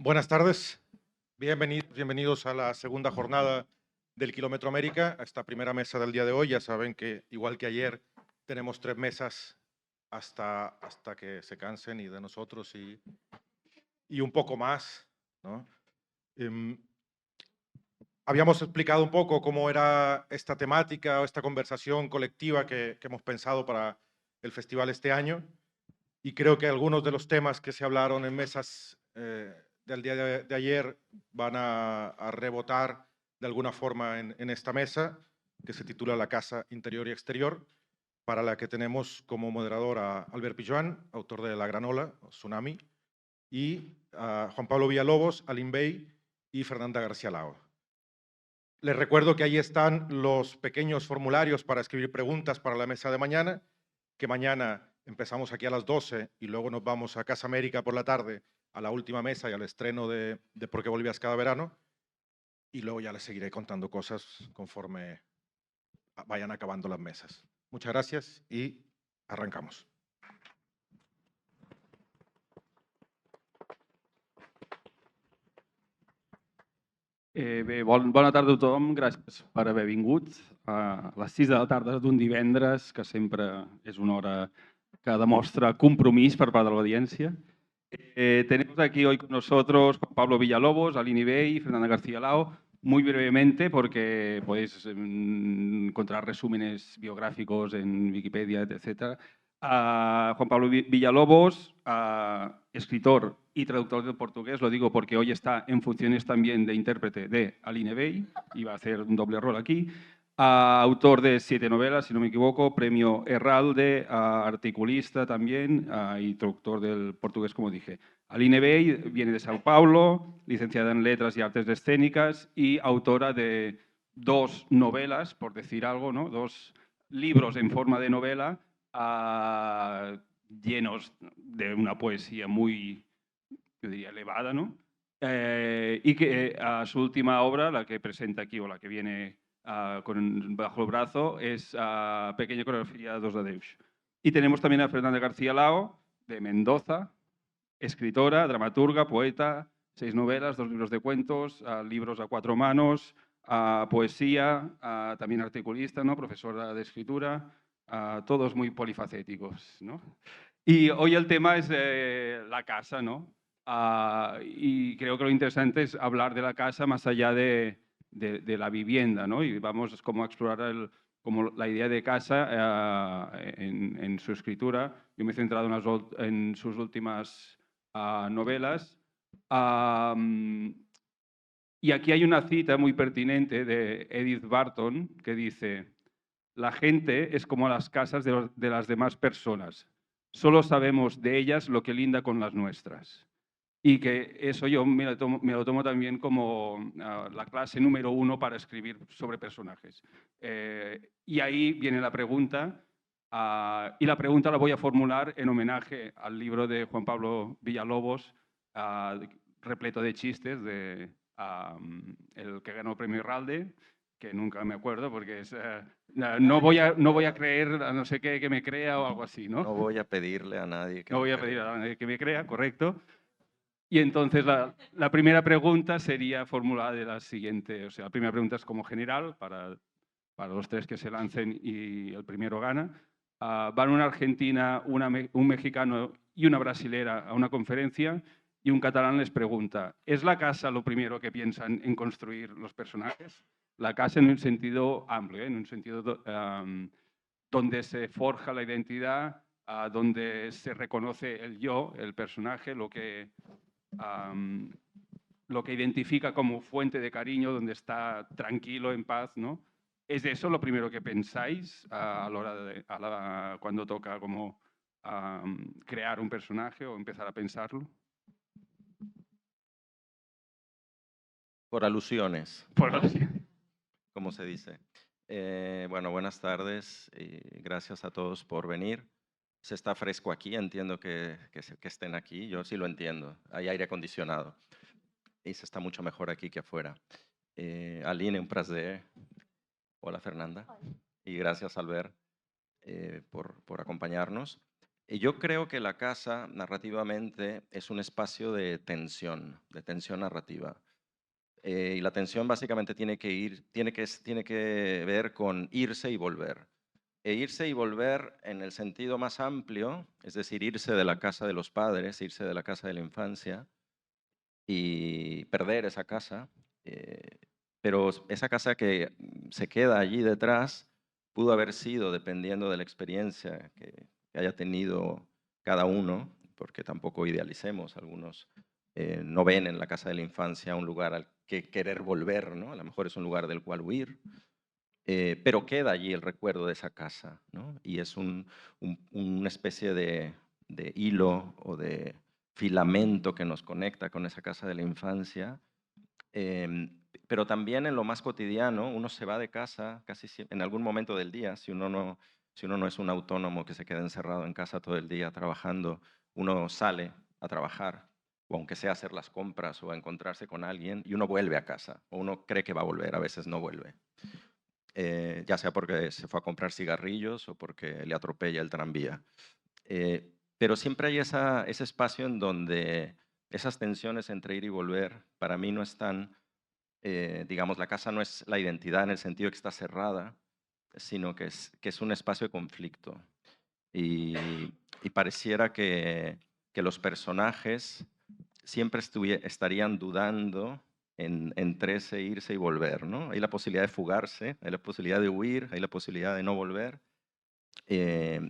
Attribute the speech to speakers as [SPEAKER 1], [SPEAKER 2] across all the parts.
[SPEAKER 1] Buenas tardes, bienvenidos a la segunda jornada del Kilómetro América, a esta primera mesa del día de hoy. Ya saben que, igual que ayer, tenemos 3 mesas hasta que se cansen y de nosotros y un poco más, ¿no? Habíamos explicado un poco cómo era esta temática o esta conversación colectiva que hemos pensado para el festival este año, y creo que algunos de los temas que se hablaron en mesas del día de ayer van a rebotar de alguna forma en esta mesa, que se titula La Casa Interior y Exterior, para la que tenemos como moderador a Albert Pijuan, autor de La Granola, o Tsunami, y a Juan Pablo Villalobos, Aline Bey y Fernanda García Lao. Les recuerdo que ahí están los pequeños formularios para escribir preguntas para la mesa de mañana, que mañana empezamos aquí a las 12 y luego nos vamos a Casa América por la tarde a la última mesa y al estreno de Por qué volvías cada verano, y luego ya les seguiré contando cosas conforme vayan acabando las mesas. Muchas gracias y arrancamos.
[SPEAKER 2] Bona tarda a tothom. Gràcies per haver vingut a les 6 de la tarda d'un divendres, que sempre és una hora que demostra compromís per part de l'audiència. Tenemos aquí hoy con nosotros Juan Pablo Villalobos, Aline Bey y Fernanda García Lao. Muy brevemente, porque podéis encontrar resúmenes biográficos en Wikipedia, etc. Juan Pablo Villalobos, escritor y traductor del portugués, lo digo porque hoy está en funciones también de intérprete de Aline Bey, y va a hacer un doble rol aquí. Autor de 7 novelas, si no me equivoco, premio Herralde, articulista también y traductor del portugués, como dije. Aline Bey viene de Sao Paulo, licenciada en Letras y Artes Escénicas y autora de 2 novelas, por decir algo, ¿no? 2 libros en forma de novela, llenos de una poesía muy, yo diría, elevada, ¿no? Y que su última obra, la que presenta aquí o la que viene bajo el brazo, es Pequeña coreografía dos adeus. Y tenemos también a Fernanda García Lao, de Mendoza, escritora, dramaturga, poeta, 6 novelas, 2 libros de cuentos, libros a 4 manos, poesía, también articulista, ¿no? Profesora de escritura, todos muy polifacéticos, ¿no? Y hoy el tema es la casa, ¿no? Y creo que lo interesante es hablar de la casa más allá de la vivienda, ¿no? Y vamos como a explorar como la idea de casa en su escritura. Yo me he centrado en sus últimas novelas. Y aquí hay una cita muy pertinente de Edith Barton que dice: la gente es como las casas de las demás personas. Solo sabemos de ellas lo que linda con las nuestras. Y que eso yo me lo tomo también como la clase número 1 para escribir sobre personajes. Y ahí viene la pregunta, y la pregunta la voy a formular en homenaje al libro de Juan Pablo Villalobos, repleto de chistes, el que ganó el premio Herralde, que nunca me acuerdo porque es no voy a creer a no sé qué que me crea o algo así, ¿no?
[SPEAKER 3] No voy a pedirle a nadie que
[SPEAKER 2] No
[SPEAKER 3] me
[SPEAKER 2] voy a
[SPEAKER 3] crea.
[SPEAKER 2] pedir a nadie que me crea, correcto. Y entonces la primera pregunta sería formulada de la siguiente, o sea, la primera pregunta es como general para los 3 que se lancen y el primero gana. Van una argentina, un mexicano y una brasilera a una conferencia y un catalán les pregunta: ¿es la casa lo primero que piensan en construir los personajes? La casa en un sentido amplio, en un sentido donde se forja la identidad, donde se reconoce el yo, el personaje, lo que identifica como fuente de cariño, donde está tranquilo, en paz, ¿no? ¿Es eso lo primero que pensáis a la hora cuando toca como crear un personaje o empezar a pensarlo?
[SPEAKER 3] Por alusiones,
[SPEAKER 2] Por
[SPEAKER 3] ¿no?
[SPEAKER 2] así.
[SPEAKER 3] Como se dice. Bueno, buenas tardes y gracias a todos por venir. Se está fresco aquí, entiendo que estén aquí, yo sí lo entiendo. Hay aire acondicionado y se está mucho mejor aquí que afuera. Aline, un placer. Hola Fernanda. Y gracias Albert por acompañarnos. Y yo creo que la casa, narrativamente, es un espacio de tensión narrativa. Y la tensión básicamente tiene que ver con irse y volver. E irse y volver en el sentido más amplio, es decir, irse de la casa de los padres, irse de la casa de la infancia y perder esa casa. eh, pero esa casa que se queda allí detrás pudo haber sido, dependiendo de la experiencia que haya tenido cada uno, porque tampoco idealicemos, algunos no ven en la casa de la infancia un lugar al que querer volver, ¿no? A lo mejor es un lugar del cual huir, pero queda allí el recuerdo de esa casa, ¿no? Y es una especie de hilo o de filamento que nos conecta con esa casa de la infancia. Pero también en lo más cotidiano, uno se va de casa casi siempre, en algún momento del día, si uno no es un autónomo que se queda encerrado en casa todo el día trabajando, uno sale a trabajar, o aunque sea a hacer las compras o a encontrarse con alguien, y uno vuelve a casa, o uno cree que va a volver, a veces no vuelve. Ya sea porque se fue a comprar cigarrillos o porque le atropella el tranvía. Pero siempre hay ese espacio en donde esas tensiones entre ir y volver, para mí no están, digamos, la casa no es la identidad en el sentido de que está cerrada, sino que es un espacio de conflicto. Y, y pareciera que los personajes siempre estarían dudando entre ese irse y volver, ¿no? Hay la posibilidad de fugarse, hay la posibilidad de huir, hay la posibilidad de no volver. eh,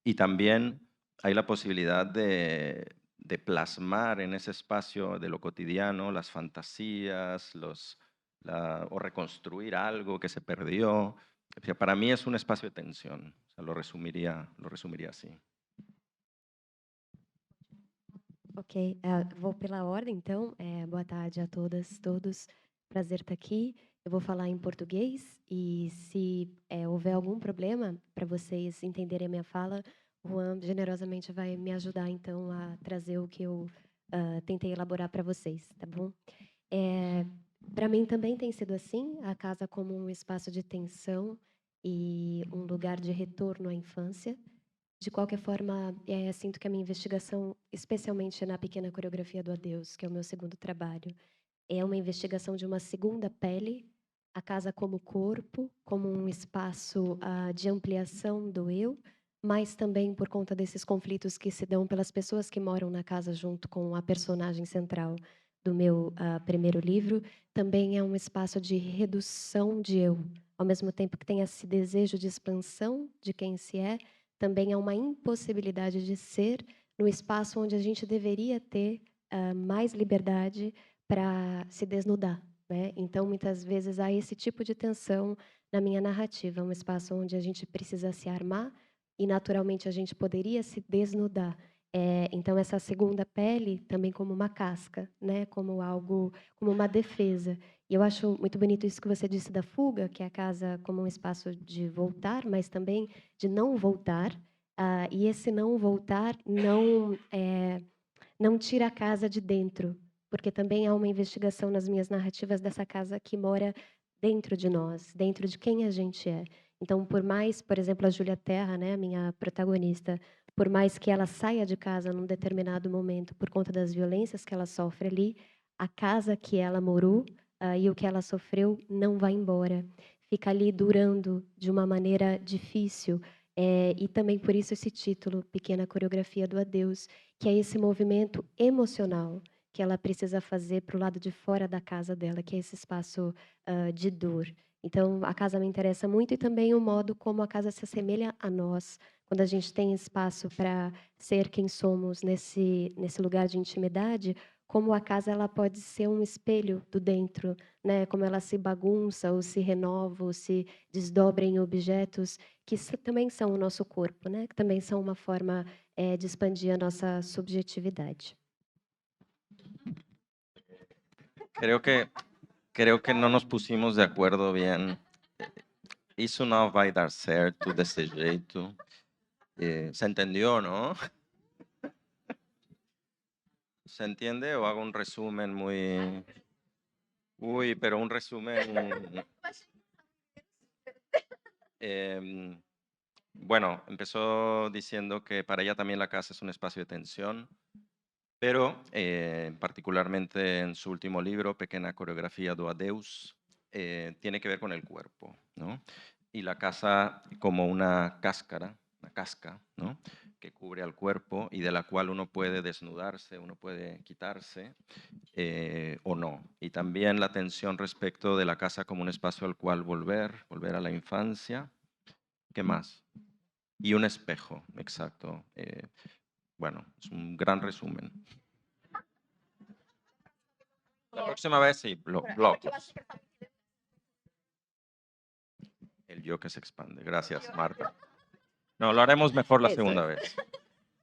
[SPEAKER 3] y también hay la posibilidad de plasmar en ese espacio de lo cotidiano las fantasías, o reconstruir algo que se perdió. O sea, para mí es un espacio de tensión. O sea, lo resumiría así.
[SPEAKER 4] Ok, vou pela ordem, então. Boa tarde a todas, todos. Prazer estar aqui. Eu vou falar em português e se houver algum problema para vocês entenderem a minha fala, o Juan generosamente vai me ajudar, então, a trazer o que eu tentei elaborar para vocês, tá bom? Para mim também tem sido assim, a casa como um espaço de tensão e um lugar de retorno à infância. De qualquer forma, sinto que a minha investigação, especialmente na Pequena Coreografia do Adeus, que é o meu segundo trabalho, é uma investigação de uma segunda pele, a casa como corpo, como um espaço de ampliação do eu, mas também por conta desses conflitos que se dão pelas pessoas que moram na casa junto com a personagem central do meu primeiro livro, também é um espaço de redução de eu, ao mesmo tempo que tem esse desejo de expansão de quem se é, também é uma impossibilidade de ser no espaço onde a gente deveria ter mais liberdade para se desnudar, né? Então, muitas vezes há esse tipo de tensão na minha narrativa, um espaço onde a gente precisa se armar e naturalmente a gente poderia se desnudar. Então essa segunda pele também como uma casca, né? Como algo, como uma defesa. E eu acho muito bonito isso que você disse da fuga, que é a casa como um espaço de voltar, mas também de não voltar. E esse não voltar não tira a casa de dentro, porque também há uma investigação nas minhas narrativas dessa casa que mora dentro de nós, dentro de quem a gente é. Então, por mais, por exemplo, a Júlia Terra, né, a minha protagonista, por mais que ela saia de casa num determinado momento por conta das violências que ela sofre ali, a casa que ela morou e o que ela sofreu não vai embora. Fica ali durando de uma maneira difícil. E também por isso esse título, Pequena Coreografia do Adeus, que é esse movimento emocional que ela precisa fazer para o lado de fora da casa dela, que é esse espaço de dor. Então, a casa me interessa muito e também o modo como a casa se assemelha a nós, quando a gente tem espaço para ser quem somos nesse lugar de intimidade, como a casa ela pode ser um espelho do dentro, né? Como ela se bagunça ou se renova ou se desdobra em objetos que também são o nosso corpo, né? Que também são uma forma de expandir a nossa subjetividade.
[SPEAKER 3] Creo que no nos pusimos de acuerdo bien. Isso não vai dar certo desse jeito. ¿Se entendió, no? ¿Se entiende o hago un resumen muy... Uy, pero un resumen... Bueno, empezó diciendo que para ella también la casa es un espacio de tensión, pero particularmente en su último libro, Pequeña coreografía do Adeus, tiene que ver con el cuerpo, ¿no? Y la casa como una cáscara, una casca, ¿no? Que cubre al cuerpo y de la cual uno puede desnudarse, uno puede quitarse o no. Y también la tensión respecto de la casa como un espacio al cual volver a la infancia. ¿Qué más? Y un espejo, exacto. Bueno, es un gran resumen. La próxima vez sí, blocos. El yo que se expande. Gracias, Marta. No, lo haremos mejor la
[SPEAKER 4] Eso
[SPEAKER 3] segunda
[SPEAKER 4] es.
[SPEAKER 3] vez.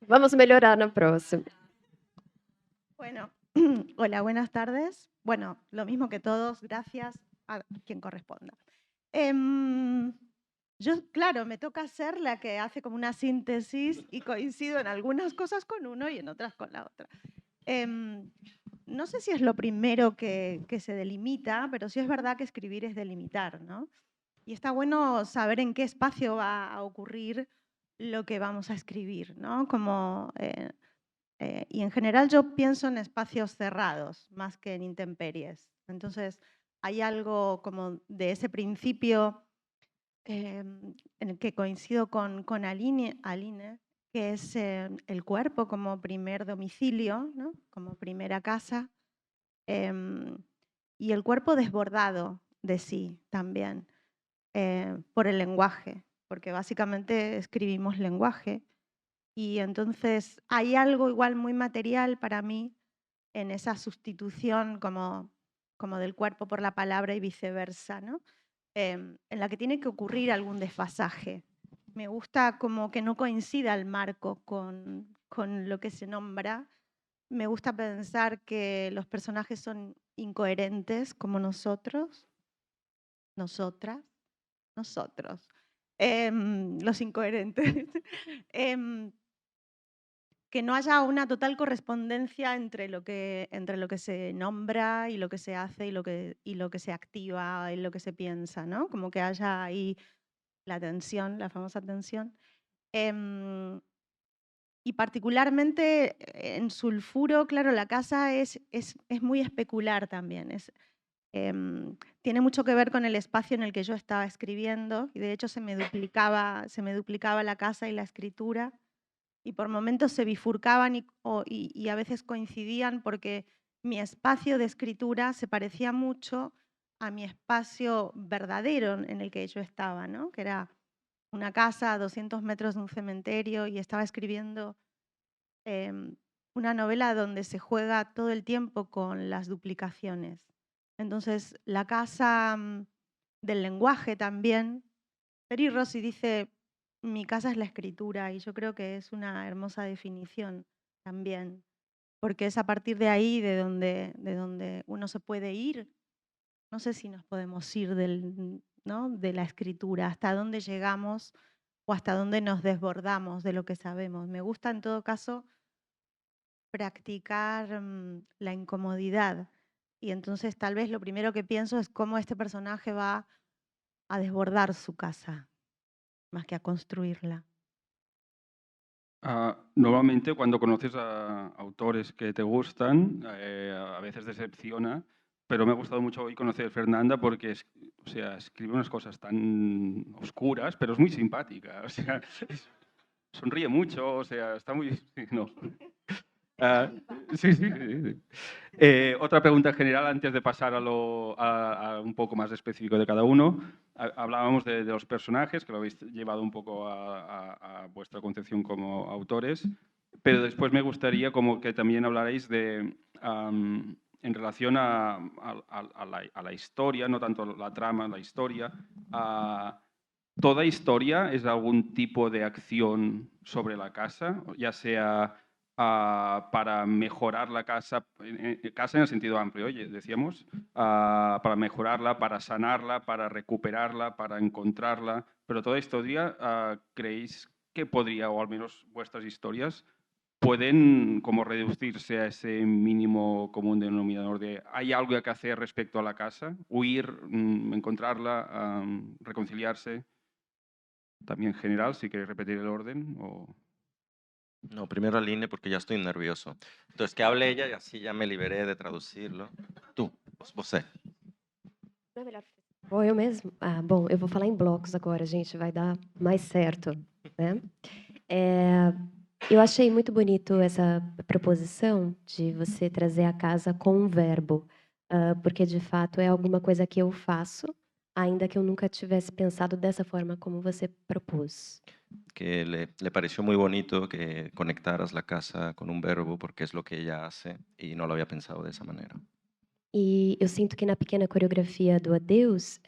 [SPEAKER 4] Vamos melhorar na próxima.
[SPEAKER 5] Bueno, hola, buenas tardes. Bueno, lo mismo que todos, gracias a quien corresponda. Yo, claro, me toca ser la que hace como una síntesis y coincido en algunas cosas con uno y en otras con la otra. No sé si es lo primero que se delimita, pero sí es verdad que escribir es delimitar, ¿no? Y está bueno saber en qué espacio va a ocurrir lo que vamos a escribir, ¿no? Como, y en general yo pienso en espacios cerrados más que en intemperies. Entonces, hay algo como de ese principio en el que coincido con Aline, que es el cuerpo como primer domicilio, ¿no? Como primera casa, y el cuerpo desbordado de sí también, por el lenguaje, porque básicamente escribimos lenguaje. Y entonces hay algo igual muy material para mí en esa sustitución como del cuerpo por la palabra y viceversa, ¿no? En la que tiene que ocurrir algún desfasaje. Me gusta como que no coincida el marco con lo que se nombra. Me gusta pensar que los personajes son incoherentes como nosotros, nosotras, nosotros, los incoherentes. Que no haya una total correspondencia entre lo que se nombra y lo que se hace y lo que se activa y lo que se piensa, ¿no? Como que haya ahí la tensión, la famosa tensión. Y particularmente en Sulfuro, claro, la casa es muy especular también. Tiene mucho que ver con el espacio en el que yo estaba escribiendo y de hecho se me duplicaba la casa y la escritura y por momentos se bifurcaban y a veces coincidían porque mi espacio de escritura se parecía mucho a mi espacio verdadero en el que yo estaba, ¿no? Que era una casa a 200 metros de un cementerio y estaba escribiendo una novela donde se juega todo el tiempo con las duplicaciones. Entonces, la casa del lenguaje también. Peri Rossi dice, mi casa es la escritura, y yo creo que es una hermosa definición también, porque es a partir de ahí de donde uno se puede ir. No sé si nos podemos ir ¿no? de la escritura, hasta dónde llegamos o hasta dónde nos desbordamos de lo que sabemos. Me gusta en todo caso practicar la incomodidad. Y entonces tal vez lo primero que pienso es cómo este personaje va a desbordar su casa, más que a construirla.
[SPEAKER 2] Normalmente cuando conoces a autores que te gustan, a veces decepciona, pero me ha gustado mucho hoy conocer a Fernanda porque o sea, escribe unas cosas tan oscuras, pero es muy simpática. O sea, sonríe mucho, o sea, está muy... sí, no. Sí, sí, sí, sí. Otra pregunta general antes de pasar a un poco más específico de cada uno. Hablábamos de los personajes, que lo habéis llevado un poco a vuestra concepción como autores, pero después me gustaría como que también hablarais de, en relación a la historia, no tanto la trama, la historia. ¿Toda historia es algún tipo de acción sobre la casa, ya sea para mejorar la casa, casa en el sentido amplio, oye, decíamos, para mejorarla, para sanarla, para recuperarla, para encontrarla, pero toda historia, ¿creéis que podría, o al menos vuestras historias, pueden como reducirse a ese mínimo común denominador de hay algo que hacer respecto a la casa, huir, encontrarla, reconciliarse? también general, si queréis repetir el orden o...
[SPEAKER 3] No, primero alinee porque ya estoy nervioso. Entonces, que hable ella y así ya me liberé de traducirlo. Tú, você.
[SPEAKER 4] Não é melhor. Vou eu mesmo? Ah, bom, eu vou falar em blocos agora, gente, vai dar mais certo, né? Eu achei muito bonito essa proposição de você trazer a casa com um verbo, porque de fato é alguma coisa que eu faço, ainda que eu nunca tivesse pensado dessa forma como você propôs.
[SPEAKER 3] Que le pareció muy bonito que conectaras la casa con un verbo porque es lo que ella hace y no lo había pensado de esa manera.
[SPEAKER 4] E eu sinto que na pequena coreografia do Adeus,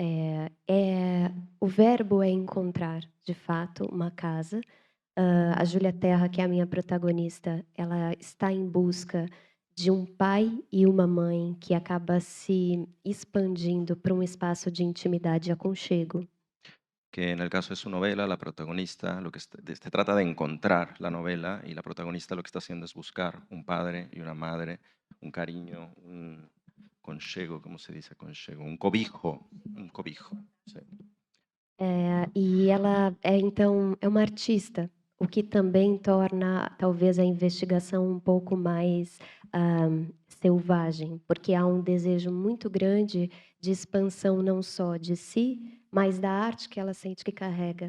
[SPEAKER 4] o verbo é encontrar, de fato, uma casa. A Júlia Terra, que é a minha protagonista, ela está em busca de um pai e uma mãe que acaba se expandindo para um espaço de intimidade e aconchego.
[SPEAKER 3] Que en el caso de su novela, la protagonista lo que se trata de encontrar la novela y la protagonista lo que está haciendo es buscar un padre y una madre, un cariño, un conchego, ¿cómo se dice conchego? Un cobijo, un cobijo. Sí.
[SPEAKER 4] E ela é, então, é uma artista, o que também torna, talvez, a investigação um pouco mais selvagem, porque há um desejo muito grande de expansão não só de si, mas da arte que ela sente que carrega.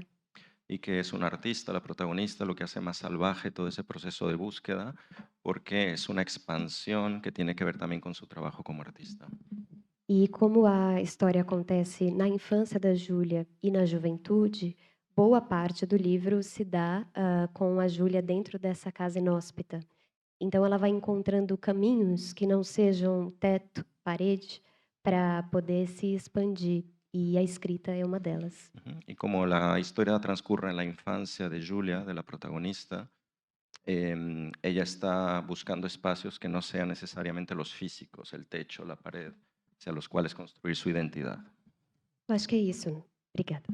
[SPEAKER 3] Y que es un artista, la protagonista, lo que hace más salvaje todo ese proceso de búsqueda, porque es una expansión que tiene que ver también con su trabajo como artista.
[SPEAKER 4] E como a história acontece na infância da Júlia e na juventude, boa parte do livro se dá com a Júlia dentro dessa casa inóspita. Então ela vai encontrando caminhos que não sejam teto, parede, para poder se expandir. E a escrita é uma delas.
[SPEAKER 3] Y como la historia transcurre en la infancia de Julia, de la protagonista, ella está buscando espacios que no sean necesariamente los físicos, el techo, la pared, hacia los cuales construir su identidad.
[SPEAKER 4] Eu acho que é isso. Obrigada.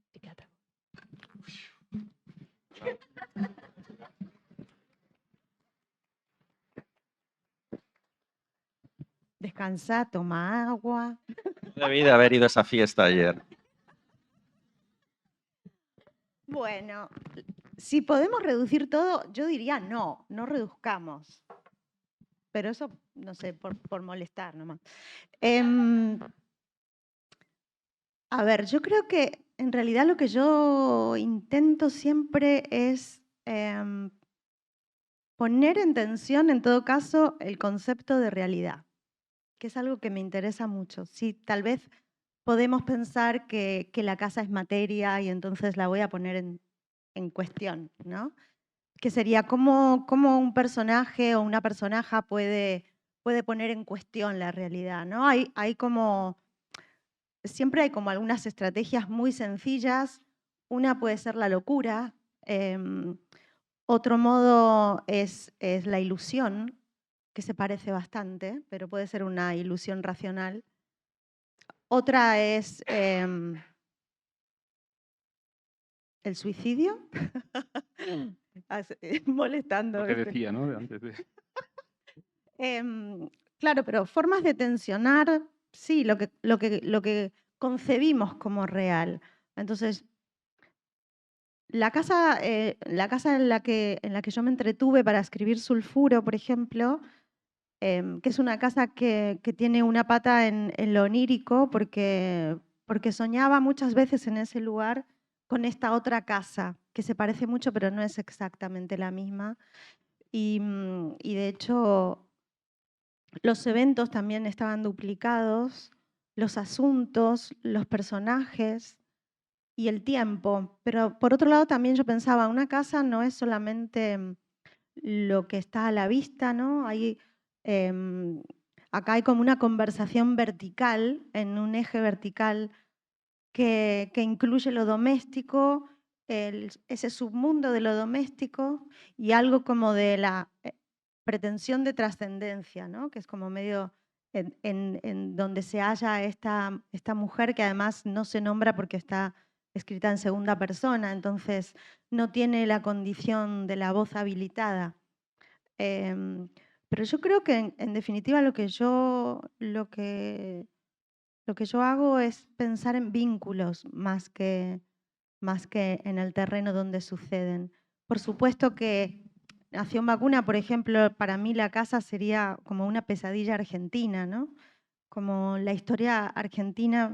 [SPEAKER 4] Obrigada.
[SPEAKER 5] Descansa, toma agua.
[SPEAKER 3] Debí de haber ido a esa fiesta ayer.
[SPEAKER 5] Bueno, si podemos reducir todo, yo diría no, no reduzcamos. Pero eso, no sé, por molestar nomás. A ver, yo creo que en realidad lo que yo intento siempre es poner en tensión, en todo caso, el concepto de realidad, que es algo que me interesa mucho. Sí, tal vez podemos pensar que la casa es materia y entonces la voy a poner en cuestión, ¿no? Que sería cómo un personaje o una personaje puede poner en cuestión la realidad, ¿no? Siempre hay como algunas estrategias muy sencillas. Una puede ser la locura, otro modo es la ilusión, que se parece bastante, pero puede ser una ilusión racional. Otra es el suicidio. Molestando.
[SPEAKER 2] Lo que decía, ¿no? Antes de...
[SPEAKER 5] Claro, pero formas de tensionar, sí, lo que concebimos como real. Entonces, la casa en la que yo me entretuve para escribir Sulfuro, por ejemplo, que es una casa que tiene una pata en lo onírico, porque soñaba muchas veces en ese lugar con esta otra casa, que se parece mucho, pero no es exactamente la misma. Y de hecho, los eventos también estaban duplicados, los asuntos, los personajes y el tiempo. Pero por otro lado también yo pensaba, una casa no es solamente lo que está a la vista, ¿no? Acá hay como una conversación vertical, en un eje vertical que incluye lo doméstico, ese submundo de lo doméstico y algo como de la pretensión de trascendencia, ¿no? Que es como medio en donde se halla esta mujer que además no se nombra porque está escrita en segunda persona, entonces no tiene la condición de la voz habilitada. Pero yo creo que en definitiva lo que yo hago es pensar en vínculos más que más que en el terreno donde suceden. Por supuesto que Nación Vacuna, por ejemplo, para mí la casa sería como una pesadilla argentina, ¿no? Como la historia argentina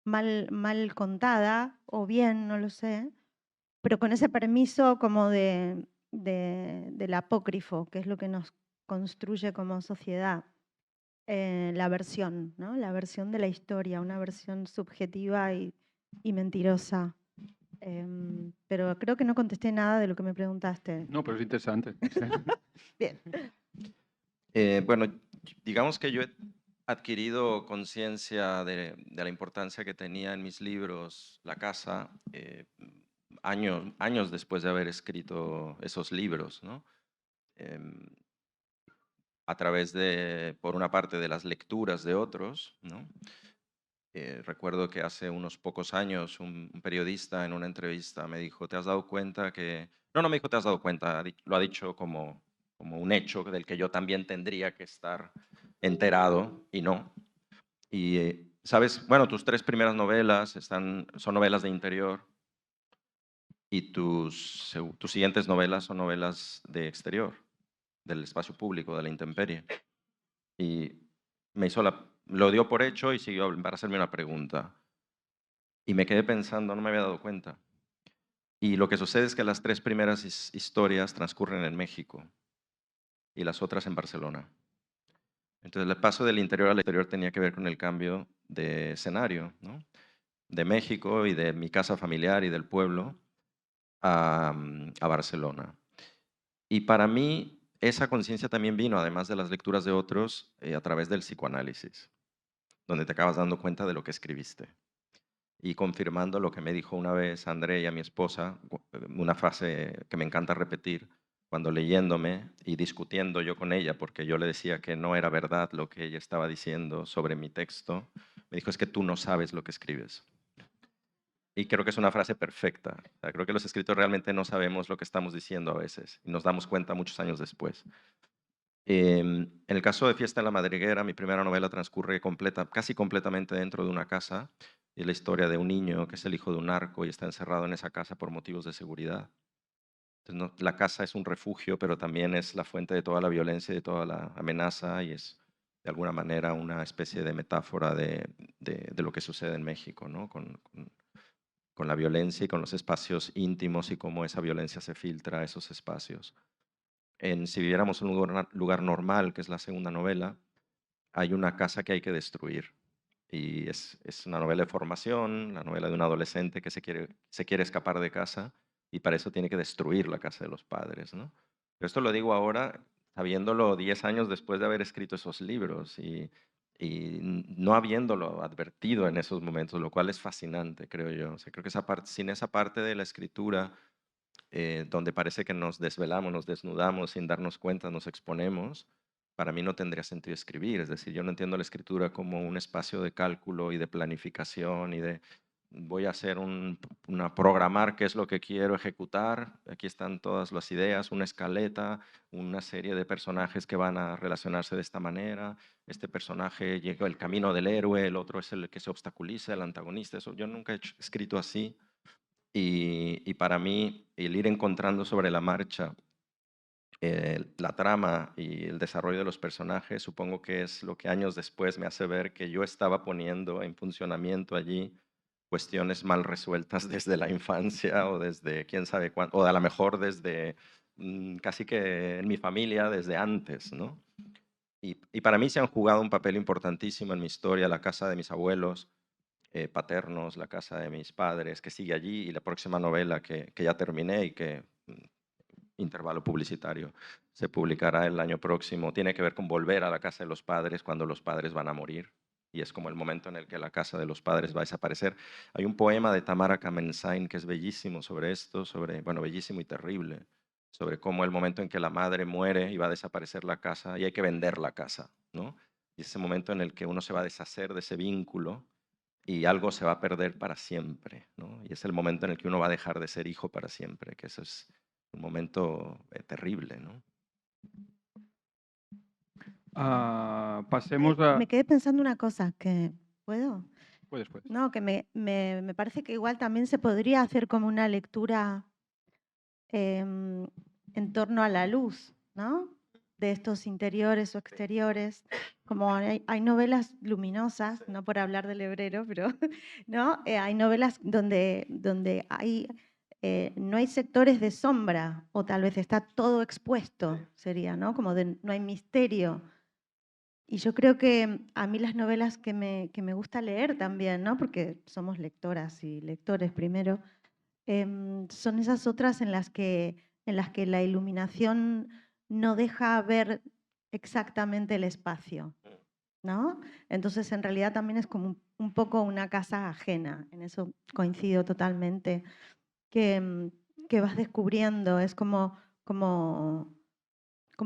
[SPEAKER 5] mal contada, o bien, no lo sé, pero con ese permiso como del apócrifo, que es lo que nos construye como sociedad. La versión, ¿no? La versión de la historia, una versión subjetiva y mentirosa. Pero creo que no contesté nada de lo que me preguntaste.
[SPEAKER 2] No, pero es interesante. Sí.
[SPEAKER 5] Bien.
[SPEAKER 3] Bueno, digamos que yo he adquirido conciencia de la importancia que tenía en mis libros la casa años después de haber escrito esos libros, ¿no? Em, a través de, por una parte, de las lecturas de otros, ¿no? Recuerdo que hace unos pocos años un periodista en una entrevista me dijo, ¿te has dado cuenta que...? No me dijo, ¿te has dado cuenta? Lo ha dicho como un hecho del que yo también tendría que estar enterado y no. Y, ¿sabes? Bueno, tus 3 primeras novelas son novelas de interior y tus siguientes novelas son novelas de exterior, del espacio público, de la intemperie. Y lo dio por hecho y siguió para hacerme una pregunta. Y me quedé pensando, no me había dado cuenta. Y lo que sucede es que las 3 primeras historias transcurren en México y las otras en Barcelona. Entonces, el paso del interior al exterior tenía que ver con el cambio de escenario, ¿no? De México y de mi casa familiar y del pueblo a Barcelona. Y para mí, esa conciencia también vino, además de las lecturas de otros, a través del psicoanálisis, donde te acabas dando cuenta de lo que escribiste. Y confirmando lo que me dijo una vez Andrea, mi esposa, una frase que me encanta repetir, cuando leyéndome y discutiendo yo con ella, porque yo le decía que no era verdad lo que ella estaba diciendo sobre mi texto, me dijo, es que tú no sabes lo que escribes. Y creo que es una frase perfecta. O sea, creo que los escritores realmente no sabemos lo que estamos diciendo a veces y nos damos cuenta muchos años después. En el caso de Fiesta en la Madriguera, mi primera novela transcurre casi completamente dentro de una casa. Y es la historia de un niño que es el hijo de un narco y está encerrado en esa casa por motivos de seguridad. Entonces, la casa es un refugio, pero también es la fuente de toda la violencia y de toda la amenaza y es de alguna manera una especie de metáfora de lo que sucede en México, ¿no? Con la violencia y con los espacios íntimos y cómo esa violencia se filtra a esos espacios. Si viviéramos en un lugar normal, que es la segunda novela, hay una casa que hay que destruir. Y es una novela de formación, la novela de un adolescente que se quiere escapar de casa y para eso tiene que destruir la casa de los padres, ¿no? Pero esto lo digo ahora, sabiéndolo 10 años después de haber escrito esos libros y no habiéndolo advertido en esos momentos, lo cual es fascinante, creo yo. O sea, creo que sin esa parte de la escritura, donde parece que nos desvelamos, nos desnudamos sin darnos cuenta, nos exponemos, para mí no tendría sentido escribir. Es decir, yo no entiendo la escritura como un espacio de cálculo y de planificación y de voy a hacer programar qué es lo que quiero ejecutar. Aquí están todas las ideas, una escaleta, una serie de personajes que van a relacionarse de esta manera. Este personaje llega el camino del héroe, el otro es el que se obstaculiza, el antagonista. Eso yo nunca he escrito así. Y para mí, el ir encontrando sobre la marcha la trama y el desarrollo de los personajes, supongo que es lo que años después me hace ver que yo estaba poniendo en funcionamiento allí cuestiones mal resueltas desde la infancia o desde quién sabe cuándo, o a lo mejor desde casi que en mi familia desde antes, ¿no? Y para mí se han jugado un papel importantísimo en mi historia, la casa de mis abuelos paternos, la casa de mis padres, que sigue allí, y la próxima novela que ya terminé y que intervalo publicitario, se publicará el año próximo. Tiene que ver con volver a la casa de los padres cuando los padres van a morir. Y es como el momento en el que la casa de los padres va a desaparecer. Hay un poema de Tamara Kamensain que es bellísimo sobre esto, bueno, bellísimo y terrible, sobre cómo el momento en que la madre muere y va a desaparecer la casa y hay que vender la casa, ¿no? Y ese momento en el que uno se va a deshacer de ese vínculo y algo se va a perder para siempre, ¿no? Y es el momento en el que uno va a dejar de ser hijo para siempre, que eso es un momento terrible, ¿no?
[SPEAKER 2] Pasemos a...
[SPEAKER 5] Me quedé pensando una cosa, que ¿puedo?
[SPEAKER 2] Puedes.
[SPEAKER 5] No, que me parece que igual también se podría hacer como una lectura en torno a la luz, ¿no? De estos interiores o exteriores. Como hay novelas luminosas, no por hablar del hebrero, pero ¿no? Hay novelas donde hay, no hay sectores de sombra, o tal vez está todo expuesto, sería, ¿no? Como no hay misterio. Y yo creo que a mí las novelas que me gusta leer también, ¿no? Porque somos lectoras y lectores primero, son esas otras en las que la iluminación no deja ver exactamente el espacio, ¿no? Entonces, en realidad también es como un poco una casa ajena, en eso coincido totalmente, que vas descubriendo, es como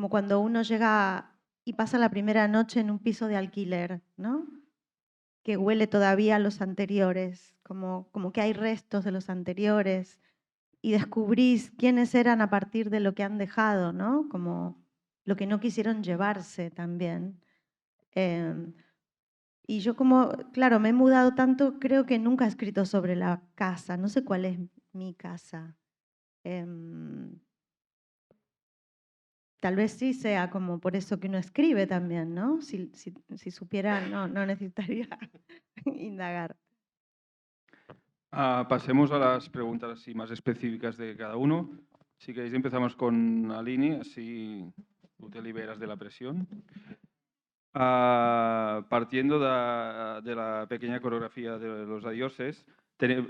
[SPEAKER 5] cuando uno llega y pasa la primera noche en un piso de alquiler, ¿no? Que huele todavía a los anteriores, como que hay restos de los anteriores, y descubrís quiénes eran a partir de lo que han dejado, ¿no? Como lo que no quisieron llevarse también. Y yo claro, me he mudado tanto, creo que nunca he escrito sobre la casa, no sé cuál es mi casa. Tal vez sí sea como por eso que uno escribe también, ¿no? Si supiera, no necesitaría indagar.
[SPEAKER 2] Pasemos a las preguntas así más específicas de cada uno. Si queréis empezamos con Aline, así tú te liberas de la presión. Partiendo de la pequeña coreografía de los adioses,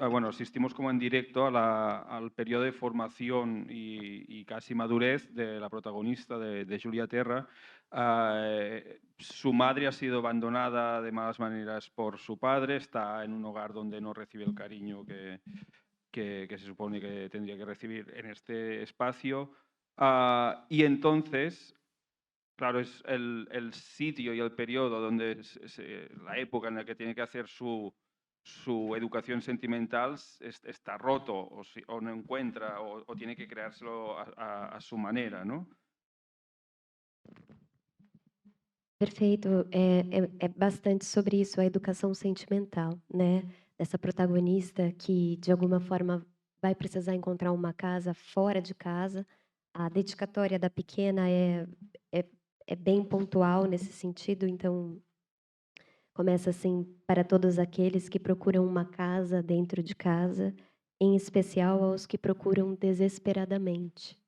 [SPEAKER 2] bueno, asistimos como en directo al periodo de formación y casi madurez de la protagonista, de Julia Terra. Su madre ha sido abandonada de malas maneras por su padre, está en un hogar donde no recibe el cariño que se supone que tendría que recibir en este espacio. Y entonces, claro, es el sitio y el periodo donde la época en la que tiene que hacer su educación sentimental está roto o no encuentra o tiene que creárselo a su manera, ¿no?
[SPEAKER 4] Perfeito. É bastante sobre isso, a educação sentimental, né? Dessa protagonista que, de alguma forma, vai precisar encontrar uma casa fora de casa. A dedicatória da pequena é bem pontual nesse sentido, então começa assim: para todos aqueles que procuram uma casa dentro de casa, em especial aos que procuram desesperadamente.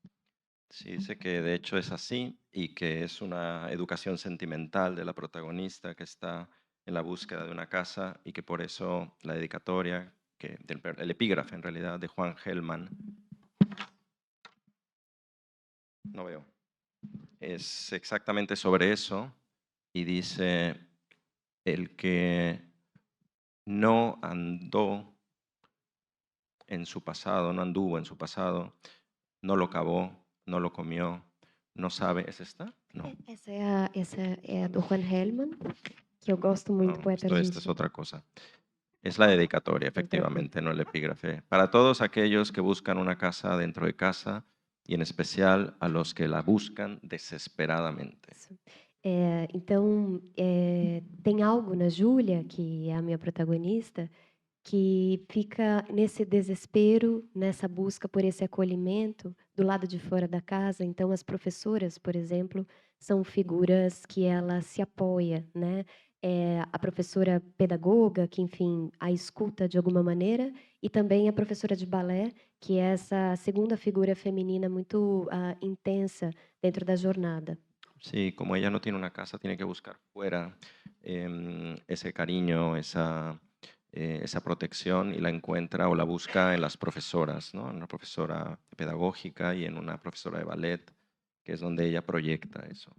[SPEAKER 3] Sí, dice que de hecho es así y que es una educación sentimental de la protagonista que está en la búsqueda de una casa y que por eso la dedicatoria, el epígrafe en realidad de Juan Gelman, no veo, es exactamente sobre eso y dice: el que no andó en su pasado, no anduvo en su pasado, no lo cavó, no lo comió, no sabe. ¿Es esta? No.
[SPEAKER 4] Essa é a do Juan Gelman, que eu gosto muito,
[SPEAKER 3] No,
[SPEAKER 4] poeta
[SPEAKER 3] esta es
[SPEAKER 4] argentino.
[SPEAKER 3] otra cosa. Es la dedicatoria, efectivamente, no el epígrafe. Para todos aquellos que buscan una casa dentro de casa y en especial a los que la buscan desesperadamente.
[SPEAKER 4] Isso. Então, tem algo na Júlia, que é a minha protagonista, que fica nesse desespero, nessa busca por esse acolhimento do lado de fora da casa. Então, as professoras, por exemplo, são figuras que ela se apoia, né? A professora pedagoga, que, enfim, a escuta de alguma maneira, e também a professora de balé, que é essa segunda figura feminina muito intensa dentro da jornada.
[SPEAKER 3] Sí, como ella no tiene una casa, tiene que buscar fuera ese cariño, esa protección y la encuentra o la busca en las profesoras, ¿no? En una profesora pedagógica y en una profesora de ballet, que es donde ella proyecta eso.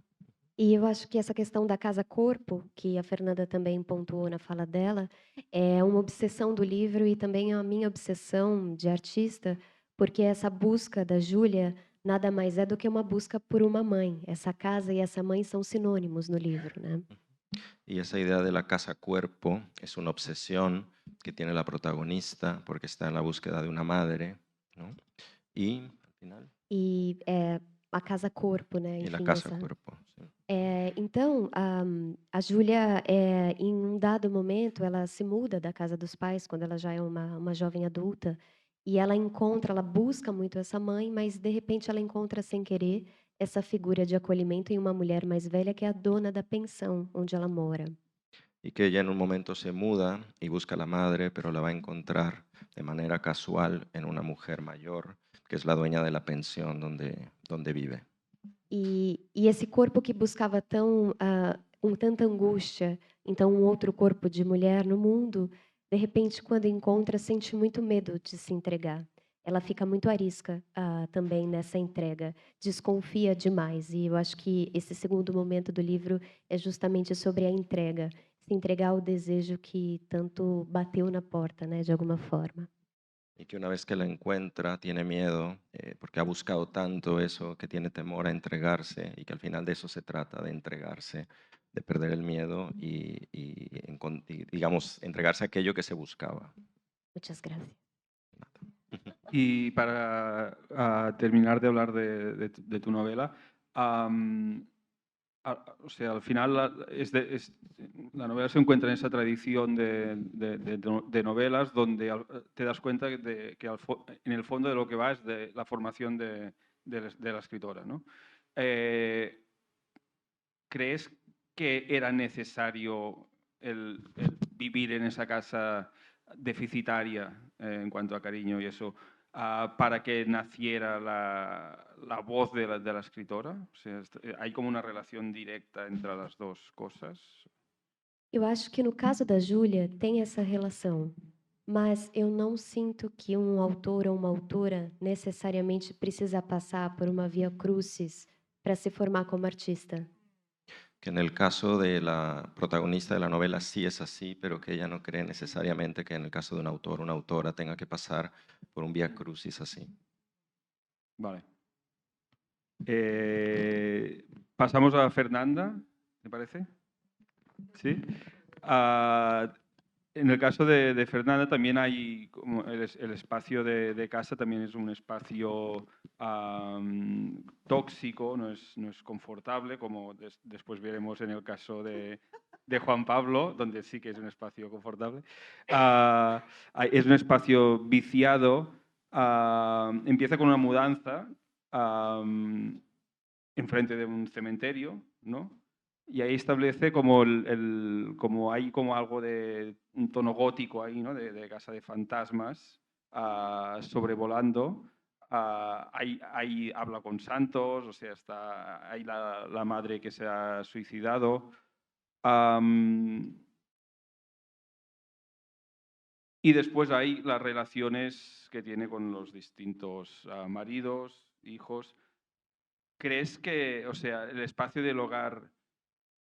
[SPEAKER 4] E eu acho que essa questão da casa-corpo, que a Fernanda também pontuou na fala dela, é uma obsessão do livro e também é a minha obsessão de artista, porque essa busca da Júlia nada mais é do que uma busca por uma mãe. Essa casa e essa mãe são sinônimos no livro, né?
[SPEAKER 3] Y esa idea de la casa-cuerpo es una obsesión que tiene la protagonista porque está en la búsqueda de una madre, ¿no? Y al final,
[SPEAKER 4] E a casa-corpo, né?
[SPEAKER 3] y la
[SPEAKER 4] Enfim,
[SPEAKER 3] casa-cuerpo. Sí.
[SPEAKER 4] Então, a Júlia, em um dado momento, ela se muda da casa dos pais, quando ela já é uma jovem adulta, e ela busca muito essa mãe, mas de repente ela encontra sem querer essa figura de acolhimento em uma mulher mais velha, que é a dona da pensão onde ela mora.
[SPEAKER 3] Y que ella en un momento se muda y busca a la madre, pero la va a encontrar de manera casual en una mujer mayor, que es la dueña de la pensión donde vive.
[SPEAKER 4] E esse corpo que buscava com tanta angústia, então um outro corpo de mulher no mundo, de repente, quando encontra, sente muito medo de se entregar. Ela fica muito arisca, também nessa entrega, desconfia demais. E eu acho que esse segundo momento do livro é justamente sobre a entrega, se entregar ao desejo que tanto bateu na porta, né, de alguma forma.
[SPEAKER 3] Y que una vez que la encuentra tiene miedo, porque ha buscado tanto eso, que tiene temor a entregarse y que al final de eso se trata, de entregarse, de perder el miedo y, digamos, entregarse a aquello que se buscaba.
[SPEAKER 4] Muchas gracias.
[SPEAKER 2] Y para terminar de hablar de tu novela, o sea, al final la novela se encuentra en esa tradición de novelas donde te das cuenta de que en el fondo de lo que va es de la formación de la escritora, ¿no? ¿Crees que era necesario el vivir en esa casa deficitaria en cuanto a cariño y eso para que naciera la voz de la escritora? O sea, ¿hay como una relación directa entre las dos cosas?
[SPEAKER 4] Eu acho que no caso da Júlia tem essa relação, mas eu não sinto que um autor ou uma autora necessariamente precisa passar por uma via crucis para se formar como artista.
[SPEAKER 3] Que en el caso de la protagonista de la novela sí es así, pero que ella no cree necesariamente que en el caso de un autor o una autora tenga que pasar por un vía crucis así.
[SPEAKER 2] Vale. Pasamos a Fernanda, ¿me parece? Sí. En el caso de Fernanda también hay como el espacio de casa también es un espacio tóxico, no es confortable, como después veremos en el caso de Juan Pablo, donde sí que es un espacio confortable. Es un espacio viciado, empieza con una mudanza enfrente de un cementerio, ¿no? Y ahí establece como, como hay como algo de un tono gótico ahí, ¿no? De casa de fantasmas sobrevolando. Ahí habla con santos, o sea, está ahí la madre que se ha suicidado. Y después hay las relaciones que tiene con los distintos maridos, hijos. ¿Crees que, o sea, el espacio del hogar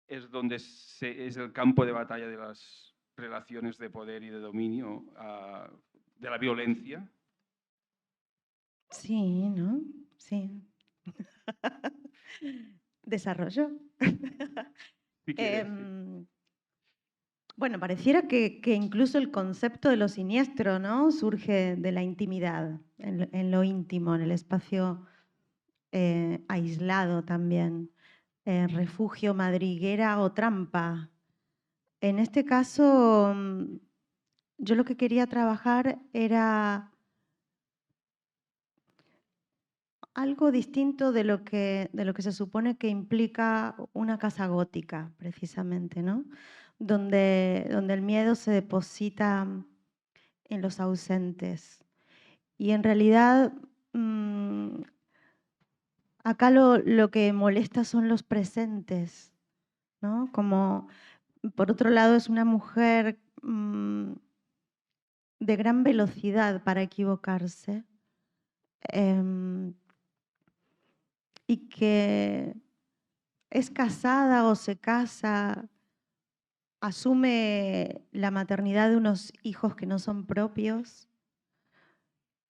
[SPEAKER 2] es donde es el campo de batalla de las relaciones de poder y de dominio, de la violencia?
[SPEAKER 5] Sí, ¿no? Sí. Desarrollo.
[SPEAKER 2] ¿Qué quiere decir?
[SPEAKER 5] Bueno, pareciera que incluso el concepto de lo siniestro, ¿no? Surge de la intimidad, en lo íntimo, en el espacio aislado también. Refugio, madriguera o trampa. En este caso, yo lo que quería trabajar era algo distinto de lo que se supone que implica una casa gótica, precisamente, ¿no? Donde el miedo se deposita en los ausentes. Y en realidad, acá lo que molesta son los presentes, ¿no? Como, por otro lado, es una mujer de gran velocidad para equivocarse. Y que es casada o se casa, asume la maternidad de unos hijos que no son propios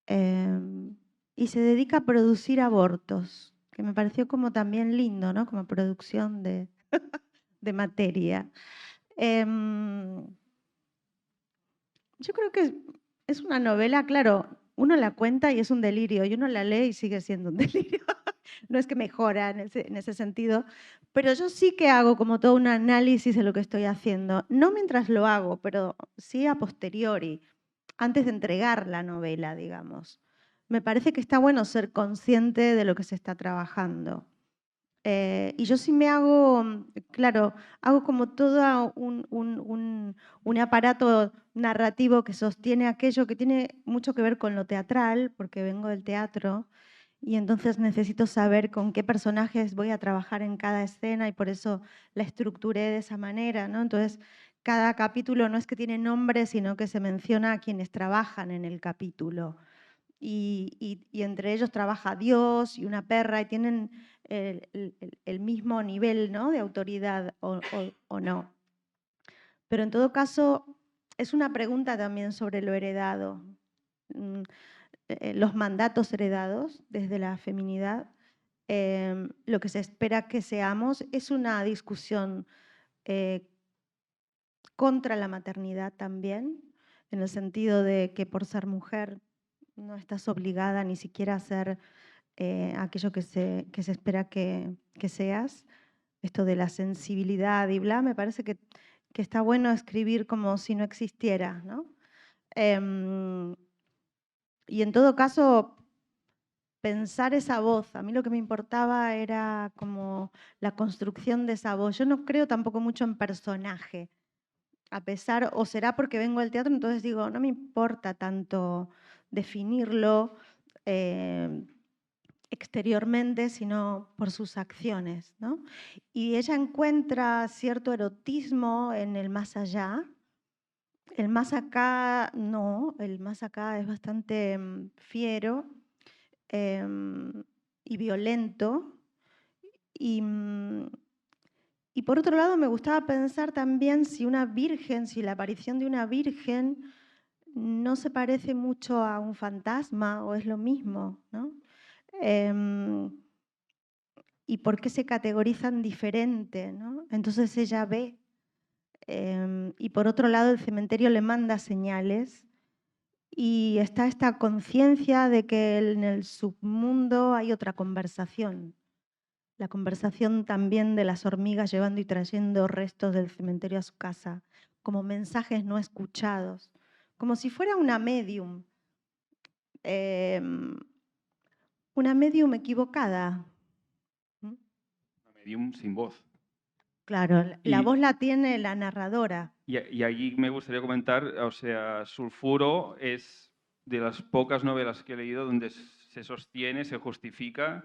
[SPEAKER 5] y se dedica a producir abortos, que me pareció como también lindo, ¿no? Como producción de, de materia. Yo creo que es una novela, claro, uno la cuenta y es un delirio, y uno la lee y sigue siendo un delirio. no es que mejora en ese sentido, pero yo sí que hago como todo un análisis de lo que estoy haciendo, no mientras lo hago, pero sí a posteriori, antes de entregar la novela, digamos. Me parece que está bueno ser consciente de lo que se está trabajando. Y yo sí me hago, claro, hago como todo un aparato narrativo que sostiene aquello que tiene mucho que ver con lo teatral, porque vengo del teatro, y entonces necesito saber con qué personajes voy a trabajar en cada escena y por eso la estructuré de esa manera, ¿no? Entonces, cada capítulo no es que tiene nombre, sino que se menciona a quienes trabajan en el capítulo. Y entre ellos trabaja Dios y una perra y tienen el mismo nivel, ¿no?, de autoridad o no. Pero en todo caso, es una pregunta también sobre lo heredado, los mandatos heredados desde la feminidad, lo que se espera que seamos. Es una discusión contra la maternidad también, en el sentido de que por ser mujer no estás obligada ni siquiera a ser aquello que se espera que seas. Esto de la sensibilidad y bla, me parece que está bueno escribir como si no existiera, ¿no? Y en todo caso, pensar esa voz. A mí lo que me importaba era como la construcción de esa voz. Yo no creo tampoco mucho en personaje, a pesar, o será porque vengo del teatro, entonces digo, no me importa tanto definirlo exteriormente, sino por sus acciones, ¿no? Y ella encuentra cierto erotismo en el más allá. El más acá no, el más acá es bastante fiero y violento. Y por otro lado, me gustaba pensar también si una virgen, si la aparición de una virgen no se parece mucho a un fantasma o es lo mismo, ¿no? Y por qué se categorizan diferente, ¿no? Entonces ella ve. Y por otro lado, el cementerio le manda señales y está esta conciencia de que en el submundo hay otra conversación. La conversación también de las hormigas llevando y trayendo restos del cementerio a su casa, como mensajes no escuchados, como si fuera una medium equivocada.
[SPEAKER 2] Una medium sin voz.
[SPEAKER 5] Claro, la
[SPEAKER 2] Y-
[SPEAKER 5] voz la tiene la narradora.
[SPEAKER 2] Y allí me gustaría comentar, o sea, Sulfuro es de las pocas novelas que he leído donde se sostiene, se justifica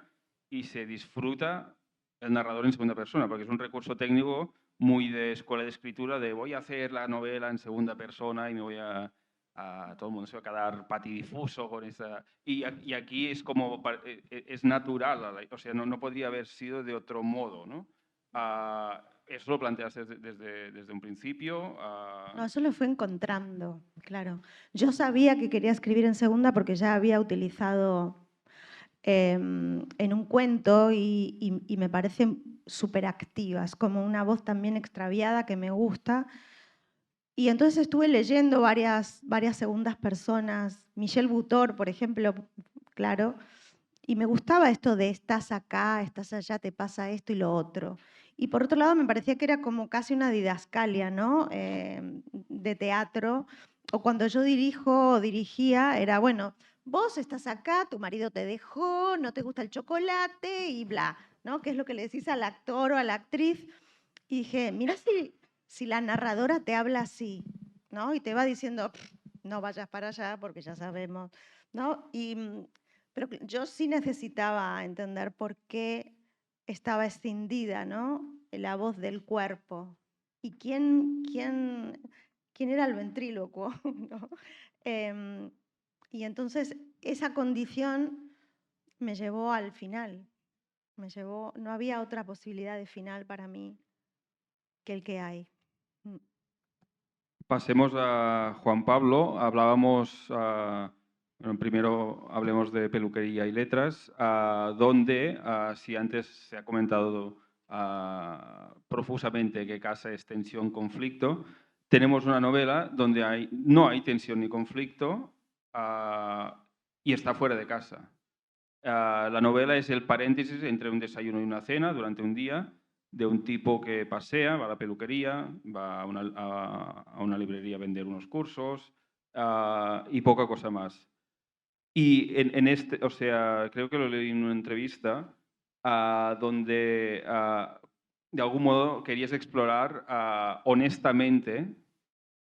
[SPEAKER 2] y se disfruta el narrador en segunda persona, porque es un recurso técnico muy de escuela de escritura, de voy a hacer la novela en segunda persona y me voy a todo el mundo se va a quedar patidifuso con esa... Y aquí es como, es natural, o sea, no podría haber sido de otro modo, ¿no? ¿Eso lo planteaste desde un principio?
[SPEAKER 5] No, eso lo fue encontrando, claro. Yo sabía que quería escribir en segunda porque ya había utilizado en un cuento y me parece súper activa. Es como una voz también extraviada que me gusta. Y entonces estuve leyendo varias segundas personas. Michel Butor, por ejemplo, claro. Y me gustaba esto de estás acá, estás allá, te pasa esto y lo otro. Y por otro lado me parecía que era como casi una didascalia, ¿no? De teatro. O cuando yo dirijo o dirigía, era, bueno, vos estás acá, tu marido te dejó, no te gusta el chocolate y bla, ¿no? ¿Qué es lo que le decís al actor o a la actriz? Y dije, mira si la narradora te habla así, ¿no? Y te va diciendo, no vayas para allá porque ya sabemos, ¿no? Pero yo sí necesitaba entender por qué estaba escindida, ¿no?, la voz del cuerpo. ¿Y quién era el ventrílocuo? ¿No? Y entonces esa condición me llevó al final. No había otra posibilidad de final para mí que el que hay.
[SPEAKER 2] Pasemos a Juan Pablo. Hablábamos, bueno, primero hablemos de peluquería y letras, donde, si antes se ha comentado profusamente que casa es tensión, conflicto, tenemos una novela donde no hay tensión ni conflicto y está fuera de casa. La novela es el paréntesis entre un desayuno y una cena durante un día de un tipo que pasea, va a la peluquería, va a una librería a vender unos cursos y poca cosa más. Y o sea, creo que lo leí en una entrevista donde de algún modo querías explorar honestamente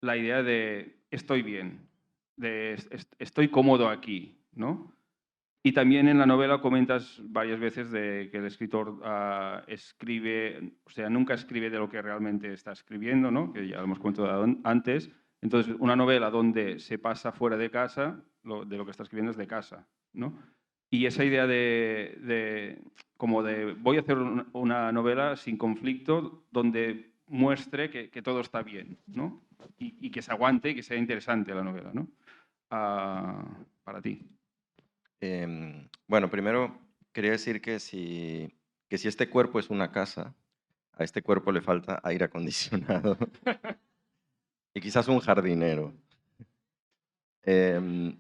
[SPEAKER 2] la idea de estoy bien, de estoy cómodo aquí, ¿no? Y también en la novela comentas varias veces de que el escritor escribe, o sea, nunca escribe de lo que realmente está escribiendo, ¿no? Que ya lo hemos comentado antes. Entonces, una novela donde se pasa fuera de casa, de lo que está escribiendo es de casa, ¿no? Y esa idea como de voy a hacer una novela sin conflicto donde muestre que todo está bien, ¿no? Y que se aguante y que sea interesante la novela, ¿no? Para ti.
[SPEAKER 3] Bueno, primero quería decir que si este cuerpo es una casa, a este cuerpo le falta aire acondicionado y quizás un jardinero. Em,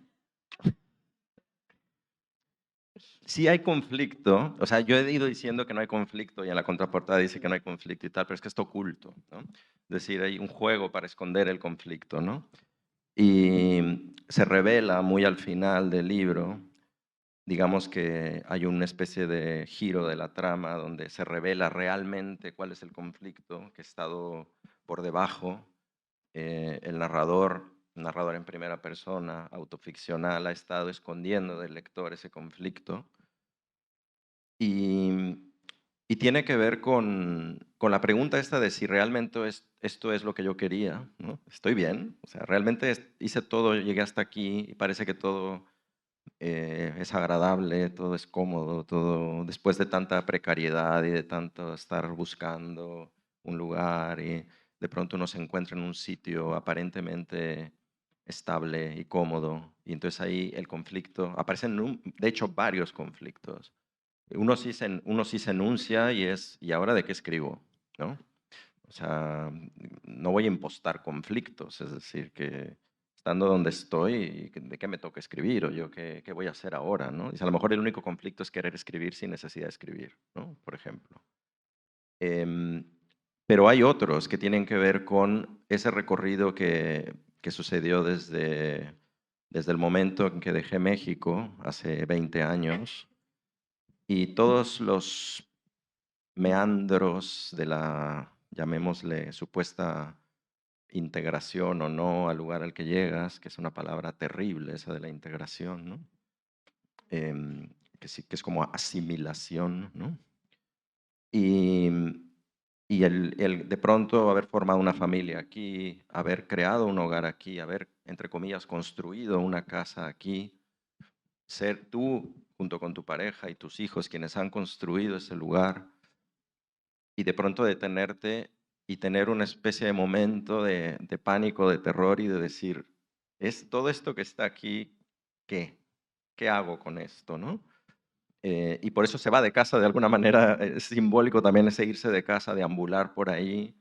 [SPEAKER 3] sí hay conflicto, o sea, yo he ido diciendo que no hay conflicto y en la contraportada dice que no hay conflicto y tal, pero es que está oculto, ¿no? Es decir, hay un juego para esconder el conflicto, ¿no? Y se revela muy al final del libro, digamos que hay una especie de giro de la trama donde se revela realmente cuál es el conflicto que ha estado por debajo. El narrador en primera persona, autoficcional, ha estado escondiendo del lector ese conflicto. Y tiene que ver con la pregunta esta de si realmente esto es lo que yo quería, ¿no? ¿Estoy bien? O sea, realmente hice todo, llegué hasta aquí y parece que todo es agradable, todo es cómodo, todo después de tanta precariedad y de tanto estar buscando un lugar y de pronto uno se encuentra en un sitio aparentemente estable y cómodo y entonces ahí el conflicto, aparecen de hecho varios conflictos. Uno sí se enuncia y es, ¿y ahora de qué escribo? ¿No? O sea, no voy a impostar conflictos, es decir, que estando donde estoy, ¿de qué me toca escribir? O yo, ¿qué voy a hacer ahora? ¿No? Dice, a lo mejor el único conflicto es querer escribir sin necesidad de escribir, ¿no? Por ejemplo. Em, pero hay otros que tienen que ver con ese recorrido que sucedió desde el momento en que dejé México, hace 20 años, y todos los meandros de la, llamémosle, supuesta integración o no al lugar al que llegas, que es una palabra terrible esa de la integración, ¿no? Que sí, que es como asimilación, ¿no? Y, el de pronto haber formado una familia aquí, haber creado un hogar aquí, haber, entre comillas, construido una casa aquí, ser tú junto con tu pareja y tus hijos quienes han construido ese lugar, y de pronto detenerte y tener una especie de momento de pánico, de terror y de decir, ¿es todo esto que está aquí, qué? ¿Qué hago con esto, no? Y por eso se va de casa de alguna manera, es simbólico también ese irse de casa, deambular por ahí,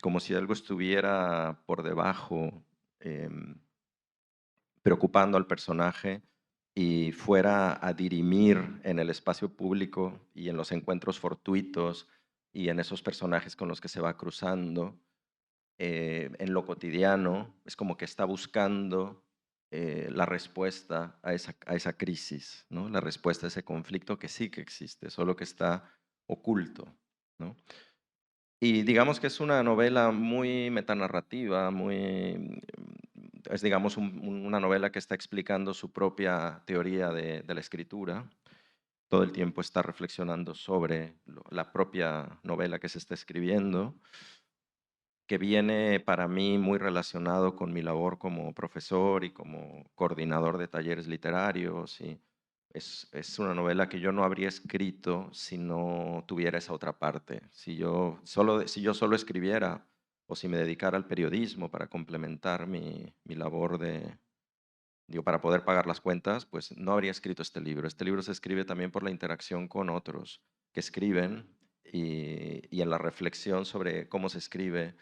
[SPEAKER 3] como si algo estuviera por debajo, preocupando al personaje y fuera a dirimir en el espacio público y en los encuentros fortuitos y en esos personajes con los que se va cruzando, en lo cotidiano, es como que está buscando la respuesta a esa crisis, ¿no? La respuesta a ese conflicto que sí que existe, solo que está oculto, ¿no? Y digamos que es una novela muy metanarrativa, es digamos una novela que está explicando su propia teoría de la escritura. Todo el tiempo está reflexionando sobre la propia novela que se está escribiendo, que viene para mí muy relacionado con mi labor como profesor y como coordinador de talleres literarios. Y es una novela que yo no habría escrito si no tuviera esa otra parte. Si yo solo escribiera o si me dedicara al periodismo para complementar mi labor para poder pagar las cuentas, pues no habría escrito este libro. Este libro se escribe también por la interacción con otros que escriben y en la reflexión sobre cómo se escribe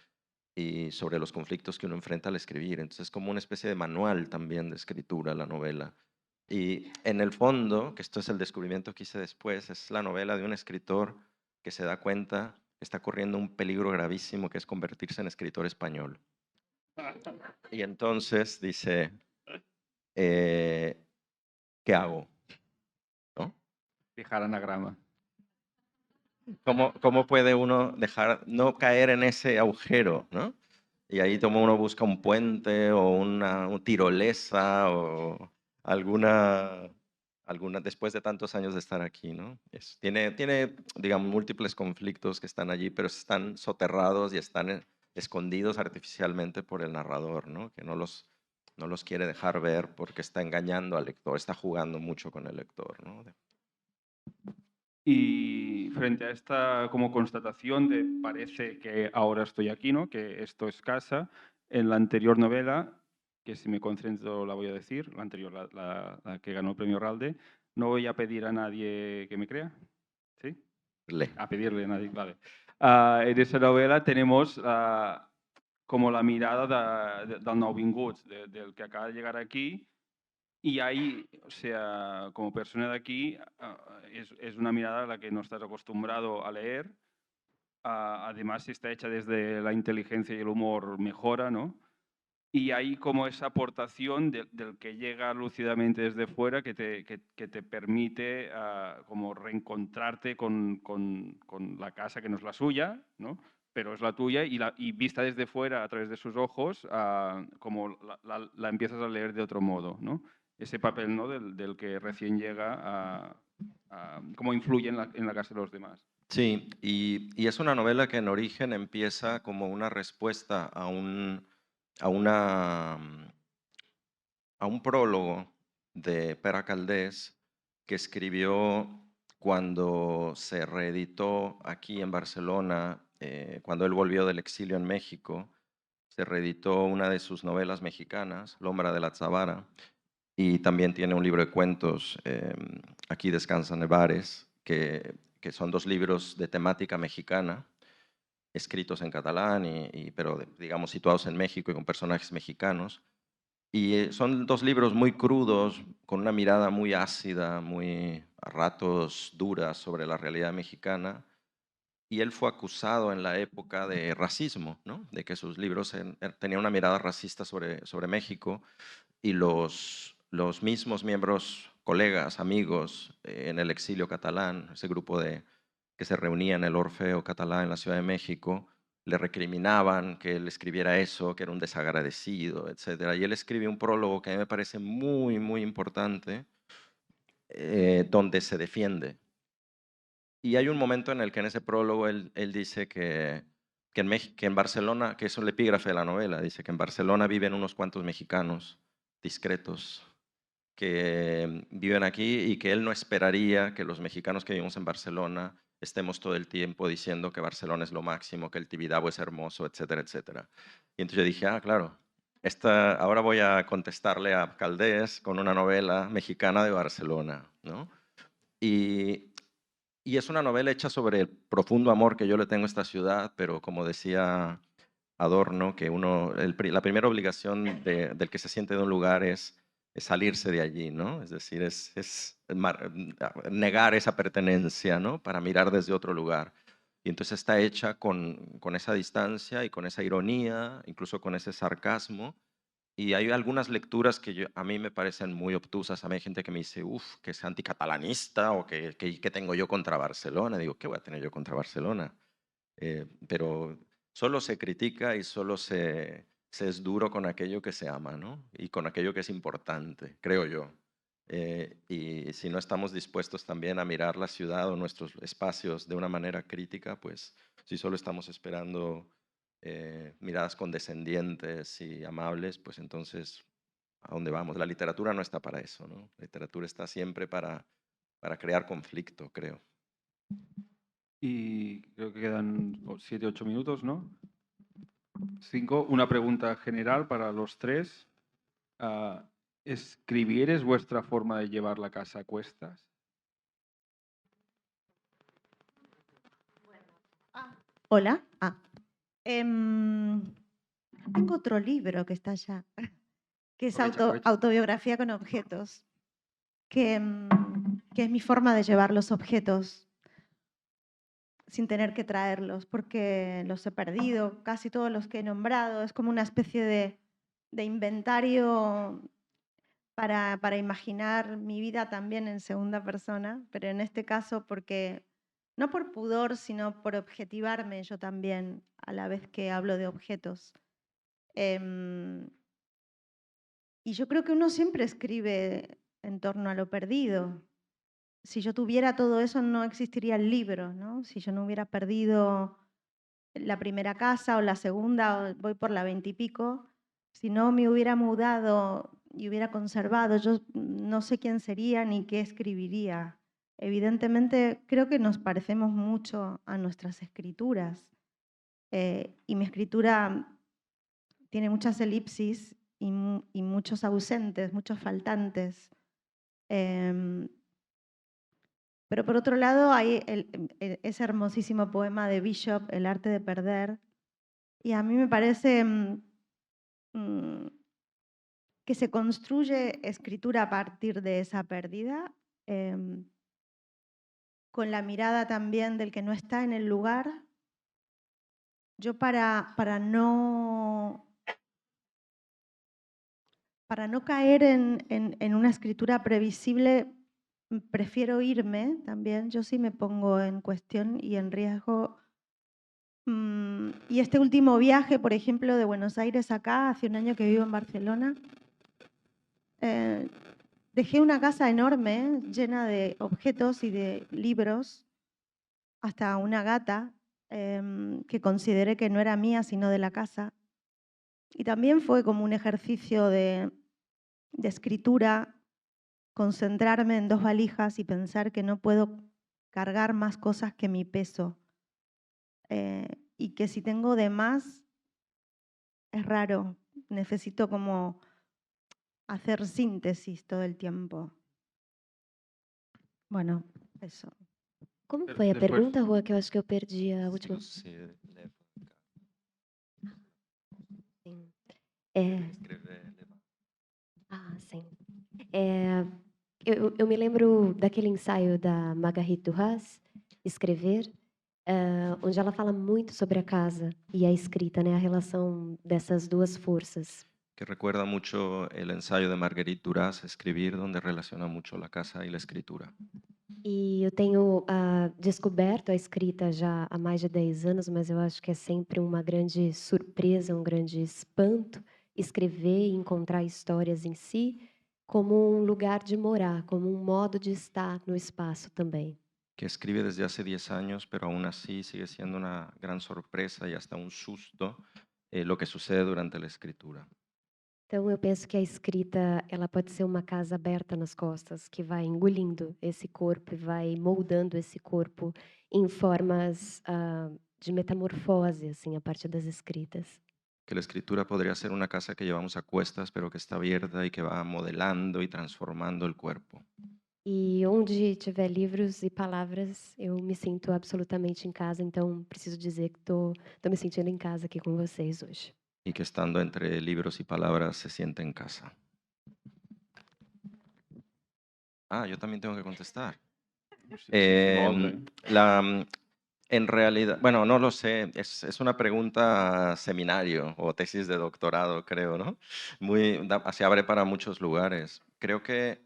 [SPEAKER 3] y sobre los conflictos que uno enfrenta al escribir. Entonces es como una especie de manual también de escritura la novela. Y en el fondo, que esto es el descubrimiento que hice después, es la novela de un escritor que se da cuenta que está corriendo un peligro gravísimo, que es convertirse en escritor español. Y entonces dice, ¿qué hago? ¿No?
[SPEAKER 2] Dejar anagrama.
[SPEAKER 3] ¿Cómo puede uno dejar, no caer en ese agujero, ¿no? Y ahí como uno busca un puente o una tirolesa o alguna, después de tantos años de estar aquí, ¿no? Tiene, digamos, múltiples conflictos que están allí, pero están soterrados y están escondidos artificialmente por el narrador, ¿no? Que no los quiere dejar ver porque está engañando al lector, está jugando mucho con el lector, ¿no?
[SPEAKER 2] Y frente a esta como constatación de parece que ahora estoy aquí, ¿no? Que esto es casa, en la anterior novela, que si me concentro la voy a decir, la anterior, la que ganó el premio Ralde, no voy a pedir a nadie que me crea, ¿sí?
[SPEAKER 3] Le.
[SPEAKER 2] A pedirle a nadie, vale. En esa novela tenemos como la mirada del nouvingut, del que acaba de llegar aquí, y ahí, o sea, como persona de aquí, es una mirada a la que no estás acostumbrado a leer. Además, si está hecha desde la inteligencia y el humor, mejora, ¿no? Y hay como esa aportación del que llega lúcidamente desde fuera que te permite como reencontrarte con la casa que no es la suya, ¿no? Pero es la tuya y vista desde fuera a través de sus ojos, como la empiezas a leer de otro modo, ¿no? Ese papel, ¿no? Del que recién llega cómo influye en la casa de los demás.
[SPEAKER 3] Sí, y es una novela que en origen empieza como una respuesta a, una, a un prólogo de Pere Caldés que escribió cuando se reeditó aquí en Barcelona, cuando él volvió del exilio en México, se reeditó una de sus novelas mexicanas, L'Ombra de la Tzavara, y también tiene un libro de cuentos, Aquí descansan Nevares, que son dos libros de temática mexicana, escritos en catalán, pero digamos situados en México y con personajes mexicanos. Y son dos libros muy crudos, con una mirada muy ácida, muy a ratos dura sobre la realidad mexicana. Y él fue acusado en la época de racismo, ¿no? De que sus libros tenían una mirada racista sobre México y los mismos miembros, colegas, amigos en el exilio catalán, ese grupo que se reunía en el Orfeo catalán en la Ciudad de México, le recriminaban que él escribiera eso, que era un desagradecido, etc. Y él escribe un prólogo que a mí me parece muy, muy importante, donde se defiende. Y hay un momento en el que en ese prólogo él dice que en Barcelona, que es el epígrafe de la novela, dice que en Barcelona viven unos cuantos mexicanos discretos que viven aquí y que él no esperaría que los mexicanos que vivimos en Barcelona estemos todo el tiempo diciendo que Barcelona es lo máximo, que el Tibidabo es hermoso, etcétera, etcétera. Y entonces yo dije, claro, ahora voy a contestarle a Caldés con una novela mexicana de Barcelona, ¿no? Y, y es una novela hecha sobre el profundo amor que yo le tengo a esta ciudad, pero como decía Adorno, que la primera obligación del que se siente de un lugar es salirse de allí, ¿no? Es decir, negar esa pertenencia, ¿no? Para mirar desde otro lugar. Y entonces está hecha con esa distancia y con esa ironía, incluso con ese sarcasmo. Y hay algunas lecturas que a mí me parecen muy obtusas. A mí hay gente que me dice, uff, que es anticatalanista o que tengo yo contra Barcelona. Digo, ¿qué voy a tener yo contra Barcelona? Pero solo se critica y solo se es duro con aquello que se ama, ¿no? Y con aquello que es importante, creo yo. Y si no estamos dispuestos también a mirar la ciudad o nuestros espacios de una manera crítica, pues si solo estamos esperando miradas condescendientes y amables, pues entonces, ¿a dónde vamos? La literatura no está para eso, ¿no? La literatura está siempre para crear conflicto, creo.
[SPEAKER 2] Y creo que quedan 7, 8 minutos, ¿no? 5. Una pregunta general para los tres. ¿Escribir es vuestra forma de llevar la casa a cuestas?
[SPEAKER 5] Hola. Tengo otro libro que está allá, que es
[SPEAKER 2] Aprovecha, aprovecha.
[SPEAKER 5] autobiografía con objetos. que es mi forma de llevar los objetos sin tener que traerlos, porque los he perdido, casi todos los que he nombrado. Es como una especie de inventario para imaginar mi vida también en segunda persona, pero en este caso porque, no por pudor, sino por objetivarme yo también a la vez que hablo de objetos. Em, y yo creo que uno siempre escribe en torno a lo perdido. Si yo tuviera todo eso, no existiría el libro, ¿no? Si yo no hubiera perdido la primera casa o la segunda, o voy por la 20 y pico, si no me hubiera mudado y hubiera conservado, yo no sé quién sería ni qué escribiría. Evidentemente, creo que nos parecemos mucho a nuestras escrituras. Y mi escritura tiene muchas elipsis y muchos ausentes, muchos faltantes. Em, pero por otro lado hay ese hermosísimo poema de Bishop, El arte de perder, y a mí me parece que se construye escritura a partir de esa pérdida, con la mirada también del que no está en el lugar. Yo para no caer en una escritura previsible, prefiero irme también. Yo sí me pongo en cuestión y en riesgo. Y este último viaje, por ejemplo, de Buenos Aires acá, hace un año que vivo en Barcelona, dejé una casa enorme, llena de objetos y de libros, hasta una gata, que consideré que no era mía, sino de la casa. Y también fue como un ejercicio de escritura, concentrarme en 2 valijas y pensar que no puedo cargar más cosas que mi peso. Y que si tengo de más, es raro. Necesito como hacer síntesis todo el tiempo. Bueno, eso.
[SPEAKER 4] Como
[SPEAKER 2] Pero
[SPEAKER 4] foi a
[SPEAKER 2] depois-
[SPEAKER 4] pergunta, Rua, que eu acho que eu perdi a última?
[SPEAKER 3] Você leva
[SPEAKER 4] Sim. É,
[SPEAKER 3] escrever, levar.
[SPEAKER 4] sim. Eu me lembro daquele ensaio da Marguerite Duras, Escrever, onde ela fala muito sobre a casa e a escrita, né? A relação dessas duas forças.
[SPEAKER 3] Que recuerda mucho el ensayo de Marguerite Duras, Escribir, donde relaciona mucho la casa y la escritura.
[SPEAKER 4] E eu tenho descoberto a escrita já há mais de 10 anos, mas eu acho que é sempre uma grande surpresa, um grande espanto escrever e encontrar histórias em si como um lugar de morar, como um modo de estar no espaço também.
[SPEAKER 3] Que escribe desde hace 10 años, pero aún así sigue siendo una gran sorpresa y hasta un susto lo que sucede durante la escritura.
[SPEAKER 4] Então eu penso que a escrita, ela pode ser uma casa aberta nas costas, que vai engolindo esse corpo e vai moldando esse corpo em formas de metamorfose, assim, a partir das escritas.
[SPEAKER 3] Que la escritura podría ser una casa que llevamos a cuestas, pero que está abierta y que va modelando y transformando el cuerpo.
[SPEAKER 4] E onde tiver livros e palavras, eu me sinto absolutamente em casa, então preciso dizer que tô me sentindo em casa aqui com vocês hoje.
[SPEAKER 3] Y que estando entre libros y palabras se siente en casa. Ah, yo también tengo que contestar.
[SPEAKER 2] Molt bé.
[SPEAKER 3] En realidad, bueno, no lo sé, es una pregunta seminario o tesis de doctorado, creo, ¿no? Se abre para muchos lugares. Creo que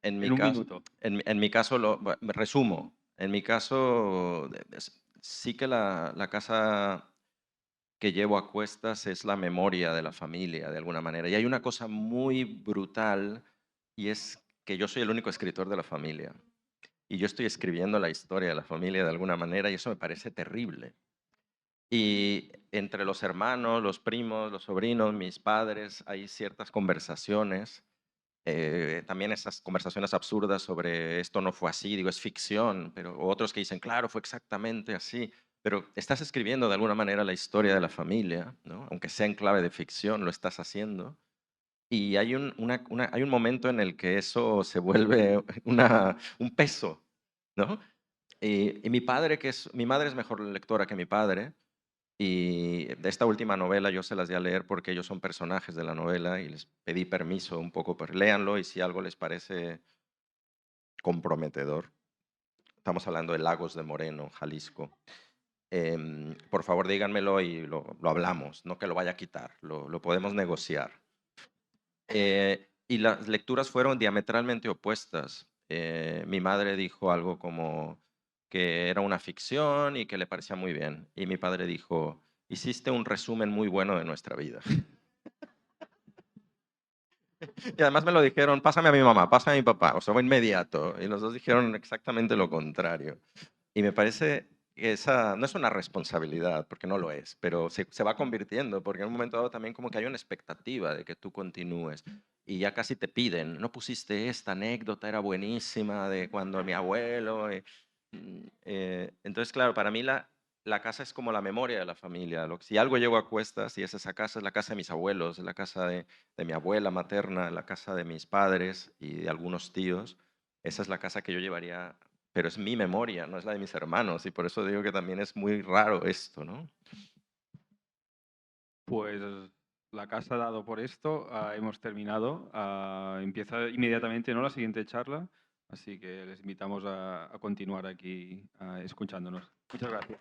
[SPEAKER 3] en mi
[SPEAKER 2] En un
[SPEAKER 3] caso,
[SPEAKER 2] minuto.
[SPEAKER 3] en mi caso, me resumo, en mi caso, sí que la casa que llevo a cuestas es la memoria de la familia, de alguna manera. Y hay una cosa muy brutal, y es que yo soy el único escritor de la familia. Y yo estoy escribiendo la historia de la familia de alguna manera, y eso me parece terrible. Y entre los hermanos, los primos, los sobrinos, mis padres, hay ciertas conversaciones, también esas conversaciones absurdas sobre esto no fue así, digo, es ficción, pero otros que dicen, claro, fue exactamente así. Pero estás escribiendo de alguna manera la historia de la familia, ¿no? Aunque sea en clave de ficción, lo estás haciendo. Y hay hay un momento en el que eso se vuelve un peso, ¿no? Y mi madre es mejor lectora que mi padre, y de esta última novela yo se las di a leer porque ellos son personajes de la novela y les pedí permiso un poco, pues léanlo y si algo les parece comprometedor. Estamos hablando de Lagos de Moreno, Jalisco. Por favor, díganmelo y lo hablamos, no que lo vaya a quitar, lo podemos negociar. Y las lecturas fueron diametralmente opuestas. Mi madre dijo algo como que era una ficción y que le parecía muy bien. Y mi padre dijo, hiciste un resumen muy bueno de nuestra vida. Y además me lo dijeron, pásame a mi mamá, pásame a mi papá, o sea, fue inmediato. Y los dos dijeron exactamente lo contrario. Y me parece que esa no es una responsabilidad, porque no lo es, pero se va convirtiendo, porque en un momento dado también como que hay una expectativa de que tú continúes. Y ya casi te piden, no pusiste esta anécdota, era buenísima, de cuando mi abuelo... entonces, claro, para mí la casa es como la memoria de la familia. Si algo llego a cuestas, y es esa casa, es la casa de mis abuelos, es la casa de mi abuela materna, la casa de mis padres y de algunos tíos. Esa es la casa que yo llevaría, pero es mi memoria, no es la de mis hermanos, y por eso digo que también es muy raro esto, ¿no?
[SPEAKER 2] Pues la casa dado por esto, hemos terminado. Empieza inmediatamente, ¿no?, la siguiente charla, así que les invitamos a continuar aquí escuchándonos. Muchas gracias.